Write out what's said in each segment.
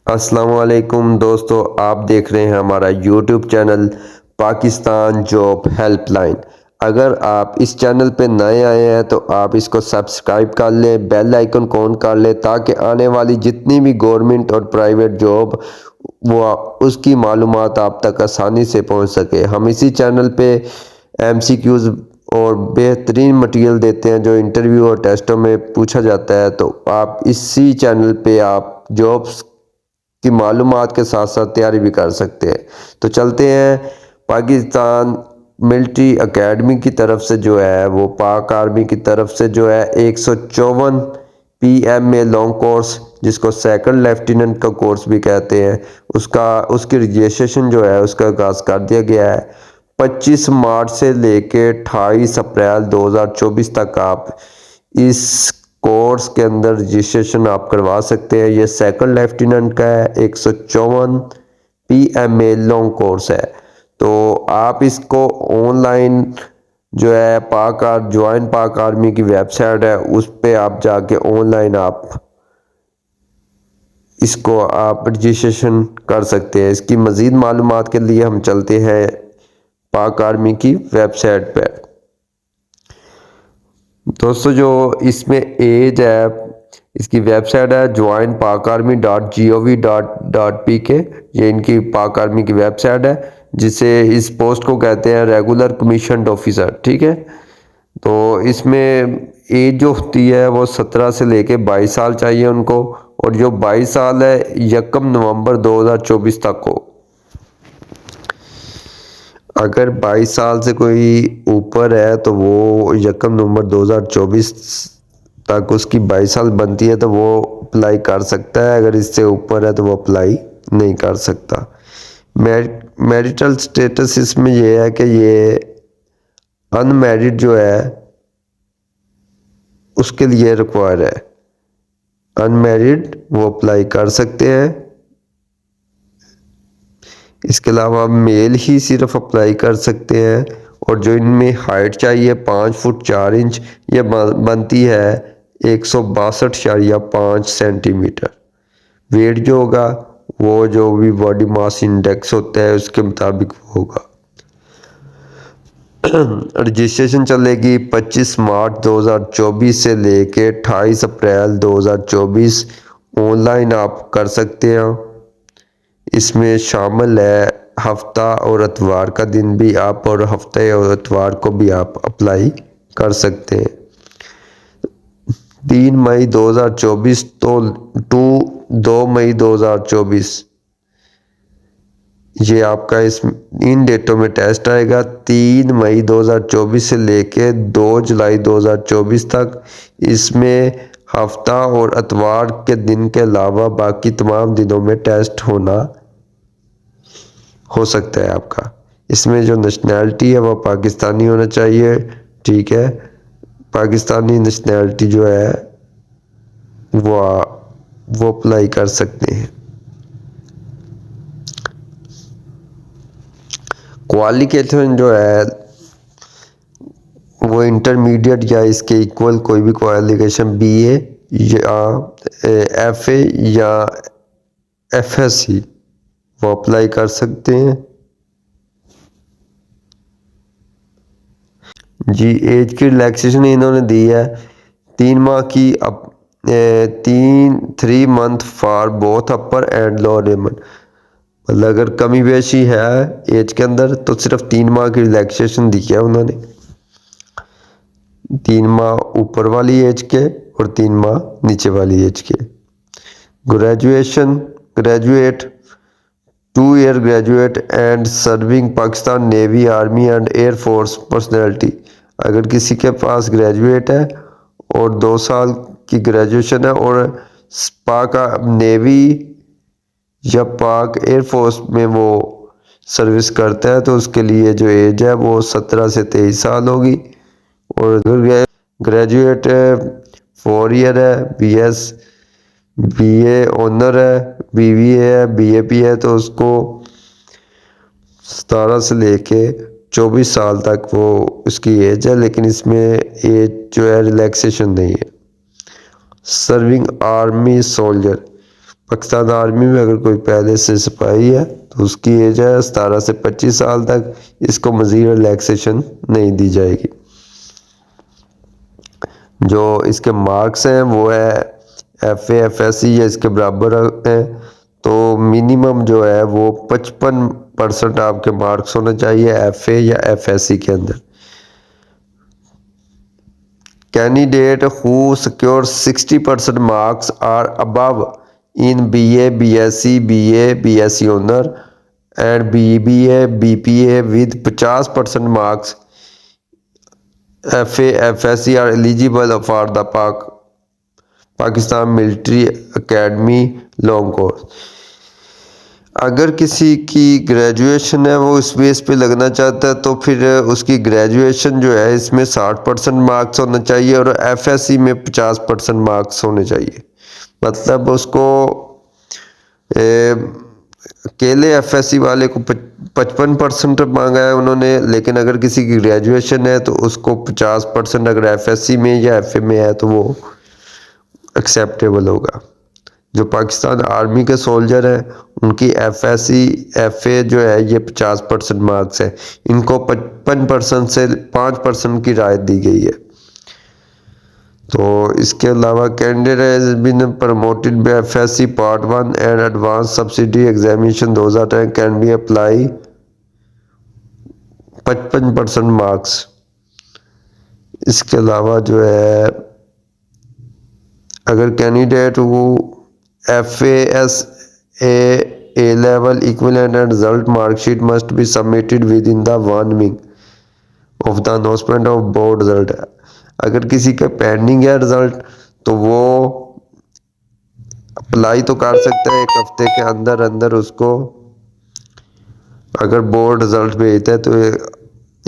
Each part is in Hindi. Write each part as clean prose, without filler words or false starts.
अस्सलाम वालेकुम दोस्तों, आप देख रहे हैं हमारा YouTube channel Pakistan job helpline. अगर आप इस चैनल पे नए आए हैं तो आप इसको सब्सक्राइब कर लें, बेल आइकन ऑन कर लें ताकि आने वाली जितनी भी गवर्नमेंट और प्राइवेट जॉब वो उसकी मालूमात आप तक आसानी से पहुंच सके। हम इसी चैनल पे एमसीक्यूज़ और बेहतरीन मटेरियल देते हैं जो इंटरव्यू और टेस्टों में पूछा जाता है, तो आप इसी चैनल पे आप जॉब्स की मालूमात के साथ साथ तैयारी भी कर सकते हैं। तो चलते हैं पाकिस्तान मिलिट्री एकेडमी की तरफ से जो है वो पाक आर्मी की तरफ से जो है 154 PMA लॉन्ग कोर्स, जिसको सेकंड लेफ्टिनेंट का कोर्स भी कहते हैं, उसकी रजिस्ट्रेशन जो है उसका आगाज़ कर दिया गया है। 25 मार्च से लेके 28 अप्रैल 2024 तक आप इस कोर्स के अंदर रजिस्ट्रेशन आप करवा सकते हैं। ये सेकंड लेफ्टिनेंट का है, 154 PMA लॉन्ग कोर्स है। तो आप इसको ऑनलाइन जो है ज्वाइन पाक आर्मी की वेबसाइट है उस पे आप जाके ऑनलाइन आप इसको आप रजिस्ट्रेशन कर सकते हैं। इसकी मज़ीद मालूमात के लिए हम चलते हैं पाक आर्मी की वेबसाइट पर। दोस्तों जो इसमें एज है, इसकी वेबसाइट है joinpakarmy.gov.pk। ये इनकी पाक आर्मी की वेबसाइट है, जिसे इस पोस्ट को कहते हैं रेगुलर कमीशन्ड ऑफिसर। ठीक है, तो इसमें एज जो होती है वो 17 से लेके 22 साल चाहिए उनको, और जो 22 साल है 1 नवंबर 2024 तक हो। अगर 22 साल से कोई ऊपर है तो वो 1 नवंबर 2024 तक उसकी 22 साल बनती है तो वो अप्लाई कर सकता है। अगर इससे ऊपर है तो वो अप्लाई नहीं कर सकता। मैरिटल स्टेटस इसमें ये है कि ये अनमैरिड जो है उसके लिए रिक्वायर है। अनमैरिड वो अप्लाई कर सकते हैं। इसके अलावा मेल ही सिर्फ अप्लाई कर सकते हैं। और जो इनमें हाइट चाहिए 5 फुट 4 इंच, ये बनती है 162.5 सेंटीमीटर। वेट जो होगा वो जो भी बॉडी मास इंडेक्स होता है उसके मुताबिक होगा। रजिस्ट्रेशन चलेगी 25 मार्च 2024 से लेके 28 अप्रैल 2024। ऑनलाइन आप कर सकते हैं। इसमें शामिल है हफ्ता और इतवार का दिन भी आप, और हफ्ते और इतवार को भी आप अप्लाई कर सकते हैं। 3 मई 2024 टू 2 मई 2024 ये आपका इन डेटों में टेस्ट आएगा। 3 मई 2024 से लेके 2 जुलाई 2024 तक। इसमें हफ्ता और इतवार के दिन के अलावा बाकी तमाम दिनों में टेस्ट हो सकता है आपका। इसमें जो नेशनैलिटी है वो पाकिस्तानी होना चाहिए। ठीक है, पाकिस्तानी नेशनैलिटी जो है वो अप्लाई कर सकते हैं। क्वालिफिकेशन जो है वो इंटरमीडिएट या इसके इक्वल कोई भी क्वालिफिकेशन BA या FA या FSC वो अप्लाई कर सकते हैं। जी, एज की रिलैक्सेशन इन्होंने दी है 3 माह की, 3 month for both upper and lower limit. मतलब अगर कमी बेशी है एज के अंदर तो सिर्फ 3 माह की रिलैक्सेशन दी है उन्होंने। 3 माह ऊपर वाली एज के और 3 माह नीचे वाली एज के। Graduate 2 year graduate and serving Pakistan navy army and air force personality. अगर किसी के पास ग्रेजुएट है और 2 साल की ग्रेजुएशन है और पाक नेवी या पाक एयरफोर्स में वो सर्विस करता है तो उसके लिए जो एज है वो 17 से 23 साल होगी। और अगर ग्रेजुएट 4 ईयर है, BA ऑनर है, BBA है, BAP है तो उसको 17 से लेके 24 साल तक वो उसकी एज है, लेकिन इसमें एज जो है रिलैक्सेशन नहीं है। Serving army soldier Pakistan army में अगर कोई पहले से सिपाही है तो उसकी एज है 17 से 25 साल तक, इसको मज़ीद रिलैक्सेशन नहीं दी जाएगी। जो इसके मार्क्स हैं वो है FA FSC या इसके बराबर हैं, तो मिनिमम जो है वो 55% आपके मार्क्स होने चाहिए FA या FSC के अंदर। Candidate who secures 60% marks are above in BA, BSc, BA, BSc Honor and BBA, BPA with 50% marks FA, FSC are eligible for the Pakistan Military Academy long course. अगर किसी की ग्रेजुएशन है वो इस बेस पे लगना चाहता है तो फिर उसकी ग्रेजुएशन जो है इसमें 60% मार्क्स होना चाहिए और FSC में 50% मार्क्स होने चाहिए। मतलब उसको अकेले FSC वाले को 55% मांगा है उन्होंने, लेकिन अगर किसी की ग्रेजुएशन है तो उसको 50% अगर FSC में या FA में है तो वो एक्सेप्टेबल होगा। जो पाकिस्तान आर्मी के सोल्जर हैं उनकी FSC FA जो है ये 50% मार्क्स है, इनको 55% से 5% की राहत दी गई है। तो इसके अलावा candidate has been promoted by FSC part 1 and advance subsidy examination 2010 can be apply 55% marks. इसके अलावा जो है अगर कैंडिडेट वो FASA A level equivalent and result mark sheet must be submitted within the 1 week of the announcement of board result। अगर किसी का पेंडिंग है रिजल्ट तो वो अप्लाई तो कर सकता है 1 हफ्ते के अंदर अंदर उसको, अगर बोर्ड रिजल्ट भेजता है तो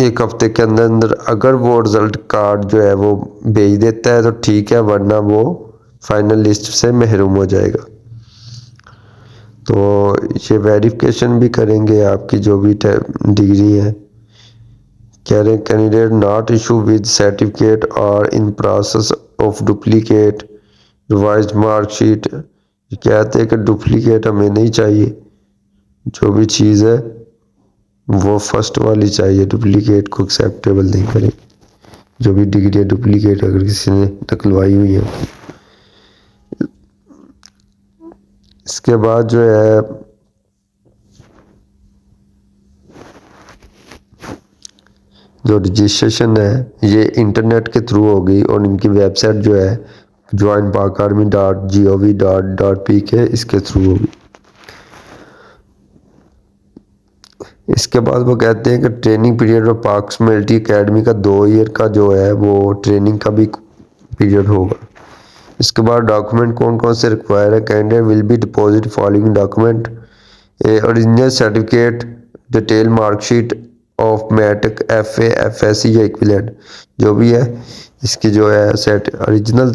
1 हफ्ते के अंदर अंदर अगर वो रिजल्ट कार्ड जो है वो भेज देता है तो ठीक है, वरना वो फाइनल लिस्ट से महरूम हो जाएगा। तो ये वेरिफिकेशन भी करेंगे आपकी जो भी डिग्री है। कह रहे candidate not issue with certificate और in process of duplicate revised marksheet. कहते हैं कि डुप्लीकेट हमें नहीं चाहिए, जो भी चीज़ है वो फर्स्ट वाली चाहिए, डुप्लीकेट को एक्सेप्टेबल नहीं करें। जो भी डिग्री डुप्लीकेट अगर किसी ने निकलवाई हुई है। इसके बाद जो है जो रजिस्ट्रेशन है ये इंटरनेट के थ्रू होगी और इनकी वेबसाइट जो है joinpakarmy.gov.pk इसके थ्रू होगी। इसके बाद वो कहते हैं कि ट्रेनिंग पीरियड और पाक मिलिट्री अकेडमी का 2 ईयर का जो है वो ट्रेनिंग का भी पीरियड होगा। इसके बाद डॉक्यूमेंट कौन कौन से रिक्वायर है। Candidate will be deposit following document original certificate detail marksheet of matric FA FSC या इक्विवेलेंट जो भी है इसकी जो है original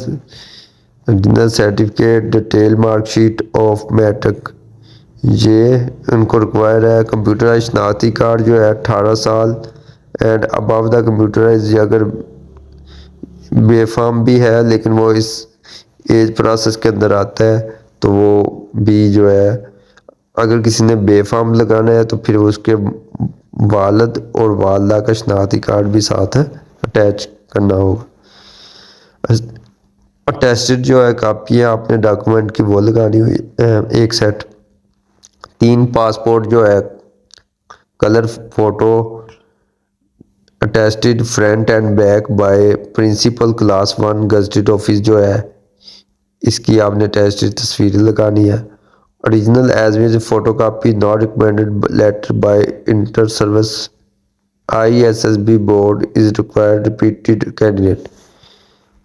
certificate detail marksheet of matric ये उनको रिक्वायर है। कंप्यूटराइज शनाख्ती कार्ड जो है 18 साल एंड अबव द कंप्यूटराइज, अगर बेफाम भी है लेकिन वो इस एज प्रोसेस के अंदर आता है तो वो भी जो है, अगर किसी ने बेफाम लगाना है तो फिर उसके वालिद और वालदा का शनाख्ती कार्ड भी साथ अटैच करना होगा। अटेस्टेड जो है कापी है आपने डॉक्यूमेंट की वो लगानी हुई 1 सेट। 3 पासपोर्ट जो है colour photo attested front and back by principal class 1 gazetted office जो है इसकी आपने अटेस्टेड तस्वीरें लगानी है। Original as wage photo copy not recommended letter by inter service ISSB board is required repeated candidate.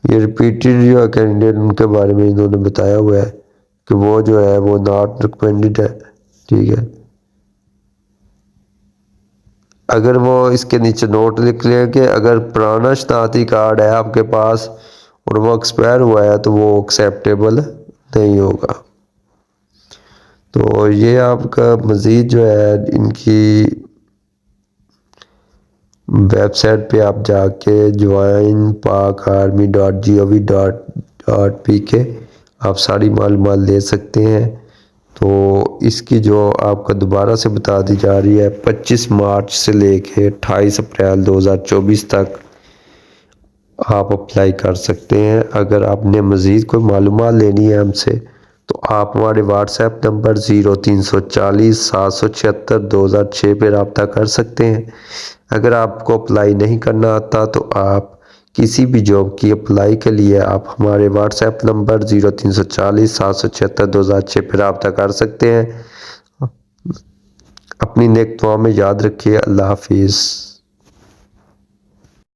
ये रिपीटेड जो है कैंडिडेट उनके बारे में इन्होंने बताया हुआ है कि वो जो है वो नॉट रिकमेंडेड है, ठीक है। अगर वो इसके नीचे नोट लिख लें कि अगर पुराना शनाख्ती कार्ड है आपके पास और वो एक्सपायर हुआ है तो वो एक्सेप्टेबल नहीं होगा। तो ये आपका मज़ीद जो है इनकी वेबसाइट पे आप जाके joinpakarmy.gov.pk आप सारी मालूमात ले सकते हैं। तो इसकी जो आपको दोबारा से बता दी जा रही है 25 मार्च से लेके 28 अप्रैल 2024 तक आप अप्लाई कर सकते हैं। अगर आपने मज़ीद कोई मालूमात लेनी है हमसे तो आप हमारे व्हाट्सएप नंबर 0340 776 पर रब्ता कर सकते हैं। अगर आपको अप्लाई नहीं करना आता तो आप किसी भी जॉब की अप्लाई के लिए आप हमारे व्हाट्सएप नंबर 0340 776 पर रब्ता कर सकते हैं। अपनी नेक दुआ में याद रखिए। अल्लाह हाफिज़।